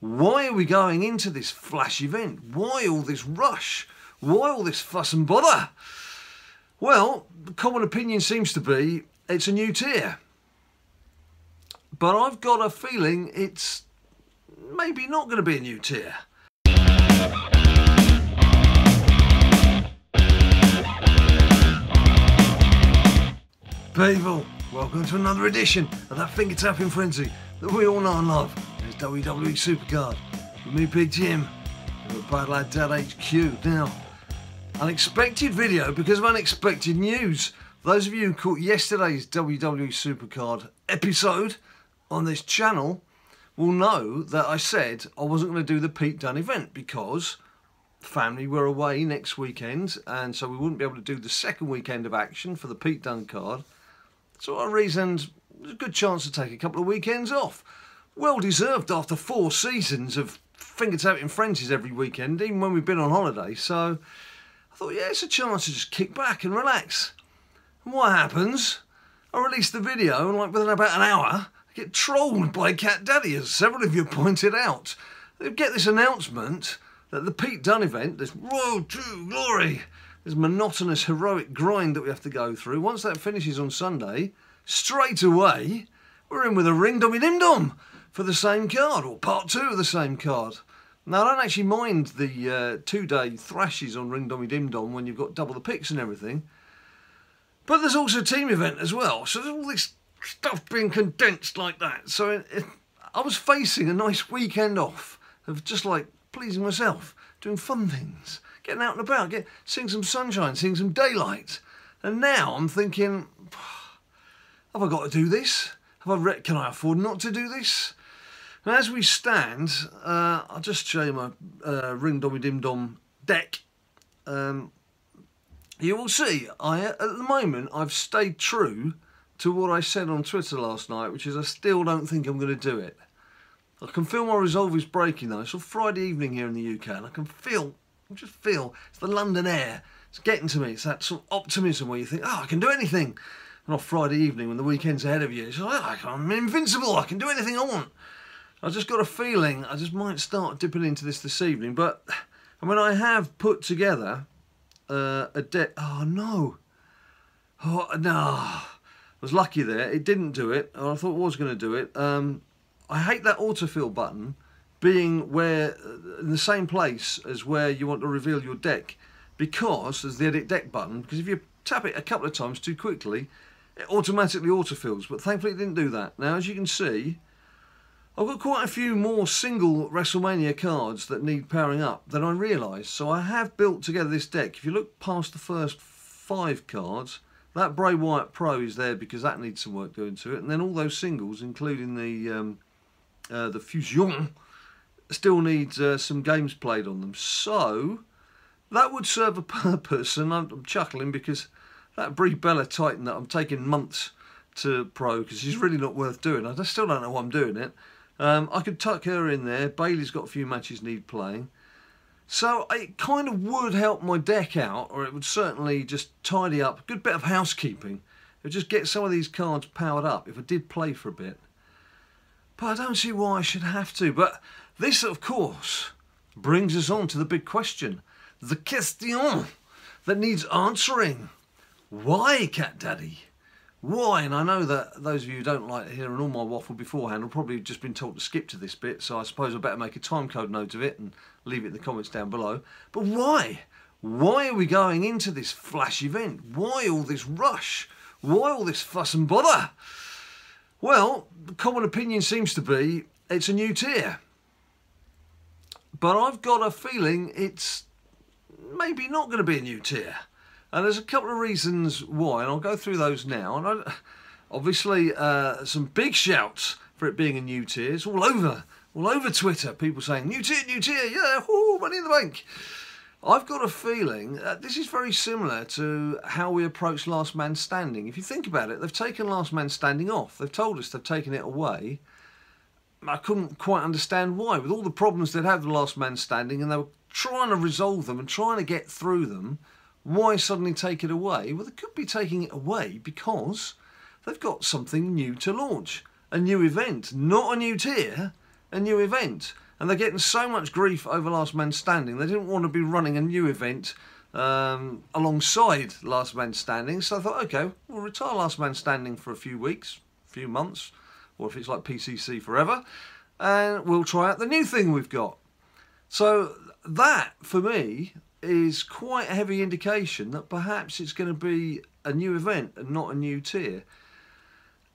Why are we going into this flash event? Why all this rush? Why all this fuss and bother? Well, the common opinion seems to be it's a new tier. But I've got a feeling it's maybe not going to be a new tier. People, welcome to another edition of that finger tapping frenzy that we all know and love. It's WWE SuperCard with me, Big Jim, and with BadLadDad HQ. Now, unexpected video because of unexpected news. Those of you who caught yesterday's WWE SuperCard episode on this channel will know that I said I wasn't going to do the Pete Dunne event because family were away next weekend, and so we wouldn't be able to do the second weekend of action for the Pete Dunne card. So I reasoned there's a good chance to take a couple of weekends off. Well deserved after 4 seasons of finger tapping frenzies every weekend, even when we've been on holiday. So I thought, yeah, it's a chance to just kick back and relax. And what happens? I release the video, and like within about an hour, I get trolled by Cat Daddy, as several of you pointed out. They get this announcement that the Pete Dunne event, this Road to Glory, this monotonous, heroic grind that we have to go through, once that finishes on Sunday, straight away, we're in with a Ring Dommy Dim Dom for the same card, or part 2 of the same card. Now, I don't actually mind the 2-day thrashes on Ring Dommy Dim Dom when you've got double the picks and everything, but there's also a team event as well, so there's all this stuff being condensed like that. So I was facing a nice weekend off of just like pleasing myself, doing fun things, getting out and about, seeing some sunshine, seeing some daylight. And now I'm thinking, have I got to do this? Can I afford not to do this? And as we stand, I'll just show you my Ring Dommy Dim Dom deck. You will see, at the moment, I've stayed true to what I said on Twitter last night, which is I still don't think I'm going to do it. I can feel my resolve is breaking though. It's a Friday evening here in the UK, and I can just feel, it's the London air. It's getting to me. It's that sort of optimism where you think, oh, I can do anything. And off Friday evening when the weekend's ahead of you, it's like, oh, I'm invincible. I can do anything I want. I just got a feeling I just might start dipping into this evening. But I mean, I have put together a deck. Oh no. Oh no. I was lucky there. It didn't do it. I thought it was going to do it. I hate that autofill button being where in the same place as where you want to reveal your deck, because there's the edit deck button, because if you tap it a couple of times too quickly it automatically autofills, but thankfully it didn't do that. Now, as you can see, I've got quite a few more single WrestleMania cards that need powering up than I realised, so I have built together this deck. If you look past the first 5 cards, that Bray Wyatt Pro is there because that needs some work doing to it, and then all those singles, including the Fusion, still need some games played on them. So that would serve a purpose, and I'm chuckling because that Brie Bella Titan that I'm taking months to pro because she's really not worth doing. I still don't know why I'm doing it. I could tuck her in there. Bailey's got a few matches need playing. So it kind of would help my deck out, or it would certainly just tidy up. A good bit of housekeeping. It would just get some of these cards powered up if I did play for a bit. But I don't see why I should have to. But this, of course, brings us on to the big question. The question that needs answering. Why, Cat Daddy? Why? And I know that those of you who don't like hearing all my waffle beforehand have probably just been told to skip to this bit, so I suppose I better make a timecode note of it and leave it in the comments down below. But why? Why are we going into this flash event? Why all this rush? Why all this fuss and bother? Well, the common opinion seems to be it's a new tier. But I've got a feeling it's maybe not going to be a new tier. And there's a couple of reasons why, and I'll go through those now. And obviously, some big shouts for it being a new tier. It's all over Twitter. People saying, new tier, yeah, whoo, money in the bank. I've got a feeling this is very similar to how we approach Last Man Standing. If you think about it, they've taken Last Man Standing off. They've told us they've taken it away. I couldn't quite understand why. With all the problems they'd had with Last Man Standing, and they were trying to resolve them and trying to get through them, why suddenly take it away? Well, they could be taking it away because they've got something new to launch. A new event, not a new tier, a new event. And they're getting so much grief over Last Man Standing, they didn't want to be running a new event alongside Last Man Standing. So I thought, okay, we'll retire Last Man Standing for a few weeks, a few months, or if it's like PCC forever, and we'll try out the new thing we've got. So that, for me, is quite a heavy indication that perhaps it's going to be a new event and not a new tier.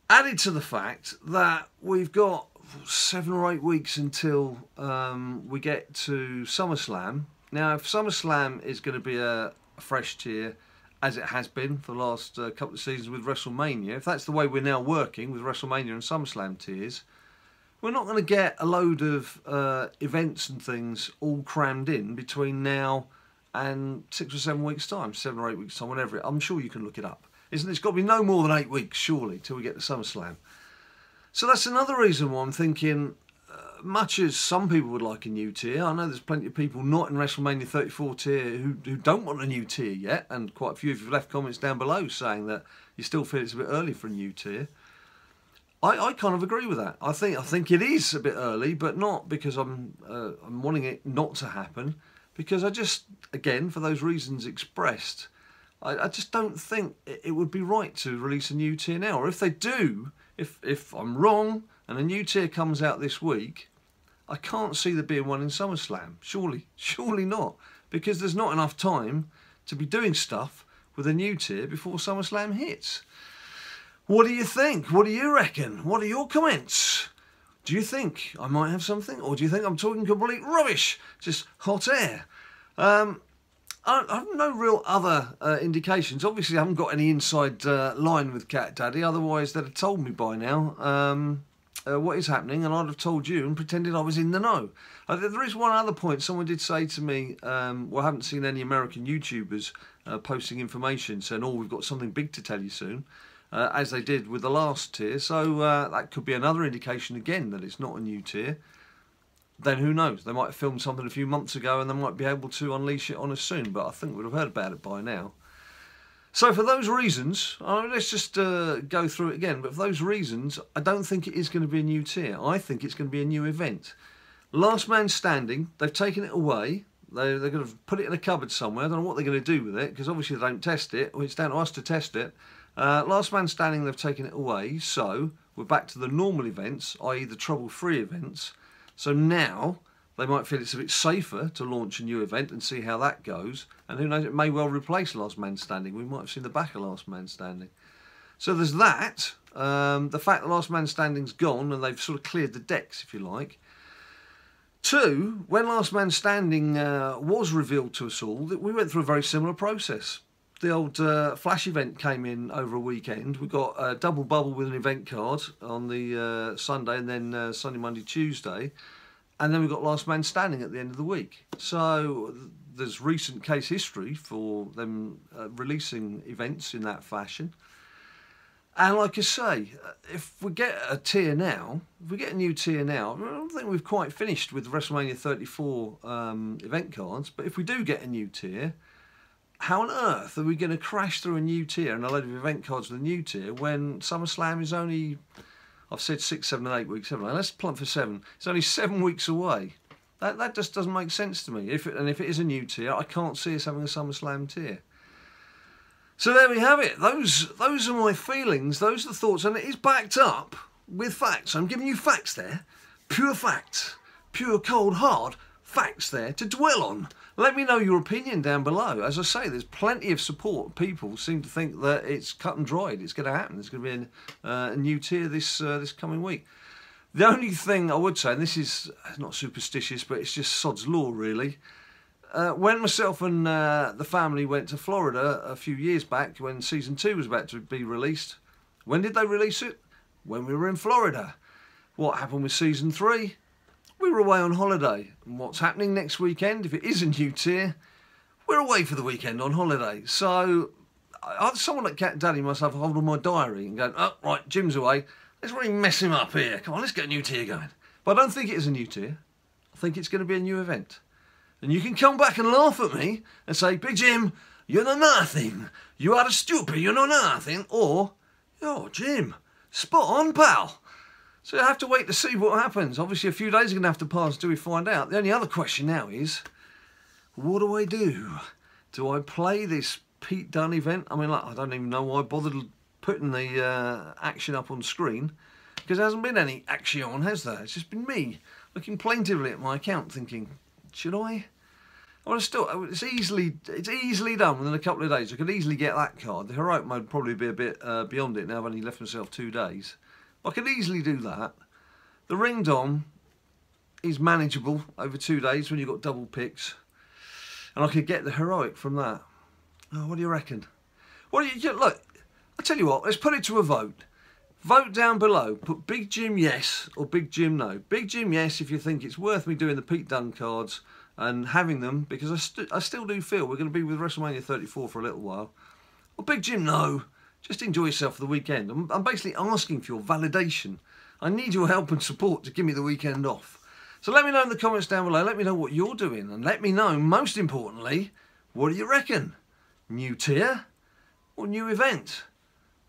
Added to the fact that we've got 7 or 8 weeks until we get to SummerSlam. Now, if SummerSlam is going to be a fresh tier, as it has been for the last couple of seasons with WrestleMania, if that's the way we're now working with WrestleMania and SummerSlam tiers, we're not going to get a load of events and things all crammed in between now and 6 or 7 weeks' time, 7 or 8 weeks' time, whatever. I'm sure you can look it up. It's got to be no more than 8 weeks, surely, till we get to SummerSlam. So that's another reason why I'm thinking, much as some people would like a new tier, I know there's plenty of people not in WrestleMania 34 tier who don't want a new tier yet, and quite a few of you have left comments down below saying that you still feel it's a bit early for a new tier. I kind of agree with that. I think it is a bit early, but not because I'm wanting it not to happen, because I just, again, for those reasons expressed, I just don't think it would be right to release a new tier now. Or if they do, if I'm wrong and a new tier comes out this week, I can't see there being one in SummerSlam. Surely not. Because there's not enough time to be doing stuff with a new tier before SummerSlam hits. What do you think? What do you reckon? What are your comments? Do you think I might have something? Or do you think I'm talking complete rubbish? Just hot air? I have no real other indications. Obviously, I haven't got any inside line with Cat Daddy. Otherwise, they'd have told me by now what is happening, and I'd have told you and pretended I was in the know. There is one other point. Someone did say to me, well, I haven't seen any American YouTubers posting information saying, oh, we've got something big to tell you soon, as they did with the last tier. So that could be another indication again that it's not a new tier. Then who knows? They might have filmed something a few months ago and they might be able to unleash it on us soon, but I think we'd have heard about it by now. So for those reasons, let's just go through it again, but for those reasons, I don't think it is going to be a new tier. I think it's going to be a new event. Last Man Standing, they've taken it away. They're going to put it in a cupboard somewhere. I don't know what they're going to do with it, because obviously they don't test it. Well, it's down to us to test it. Last Man Standing, they've taken it away, so we're back to the normal events, i.e. the trouble-free events. So now they might feel it's a bit safer to launch a new event and see how that goes. And who knows, it may well replace Last Man Standing. We might have seen the back of Last Man Standing. So there's that. The fact that Last Man Standing's gone and they've sort of cleared the decks, if you like. 2, when Last Man Standing was revealed to us all, we went through a very similar process. The old Flash event came in over a weekend. We got a double bubble with an event card on the Sunday, and then Sunday, Monday, Tuesday. And then we got Last Man Standing at the end of the week. So there's recent case history for them releasing events in that fashion. And like I say, if we get a tier now, if we get a new tier now, I don't think we've quite finished with WrestleMania 34 event cards, but if we do get a new tier, how on earth are we going to crash through a new tier and a load of event cards with a new tier when SummerSlam is only, I've said 6, 7 and 8 weeks, haven't I? Let's plump for 7. It's only 7 weeks away. That just doesn't make sense to me. If it is a new tier, I can't see us having a SummerSlam tier. So there we have it. Those are my feelings. Those are the thoughts. And it is backed up with facts. I'm giving you facts there. Pure facts. Pure, cold, hard facts there to dwell on. Let me know your opinion down below. As I say, there's plenty of support. People seem to think that it's cut and dried. It's going to happen. There's going to be a new tier this coming week. The only thing I would say, and this is not superstitious, but it's just sod's law, really. When myself and the family went to Florida a few years back, when Season 2 was about to be released, when did they release it? When we were in Florida. What happened with Season 3? We were away on holiday. And what's happening next weekend, if it is a new tier, we're away for the weekend on holiday. So someone like Cat Daddy must have hold of my diary and go, oh, right, Jim's away. Let's really mess him up here. Come on, let's get a new tier going. But I don't think it is a new tier. I think it's going to be a new event. And you can come back and laugh at me and say, Big Jim, you know nothing. You are stupid, you know nothing. Or, oh, Jim, spot on, pal. So I have to wait to see what happens. Obviously a few days are going to have to pass until we find out. The only other question now is, what do I do? Do I play this Pete Dunne event? I mean, like, I don't even know why I bothered putting the action up on screen, because there hasn't been any action on, has there? It's just been me looking plaintively at my account thinking, should I? Well, it's easily done within a couple of days. I could easily get that card. The heroic mode would probably be a bit beyond it now. I've only left myself 2 days. I could easily do that. The ring dom is manageable over 2 days when you've got double picks. And I could get the heroic from that. Oh, what do you reckon? Look, I tell you what, let's put it to a vote. Vote down below. Put Big Jim yes or Big Jim no. Big Jim yes if you think it's worth me doing the Pete Dunne cards and having them, because I still do feel we're going to be with WrestleMania 34 for a little while. Or Big Jim no. Just enjoy yourself for the weekend. I'm basically asking for your validation. I need your help and support to give me the weekend off. So let me know in the comments down below. Let me know what you're doing. And let me know, most importantly, what do you reckon? New tier or new event?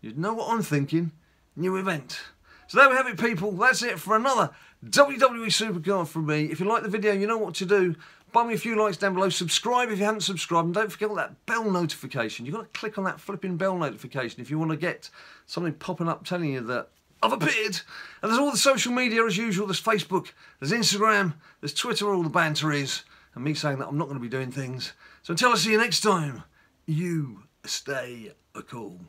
You know what I'm thinking. New event. So there we have it, people. That's it for another WWE SuperCard from me. If you like the video, you know what to do. Buy me a few likes down below. Subscribe if you haven't subscribed. And don't forget that bell notification. You've got to click on that flipping bell notification if you want to get something popping up telling you that I've appeared. And there's all the social media as usual. There's Facebook, there's Instagram, there's Twitter where all the banter is. And me saying that I'm not going to be doing things. So until I see you next time, you stay cool.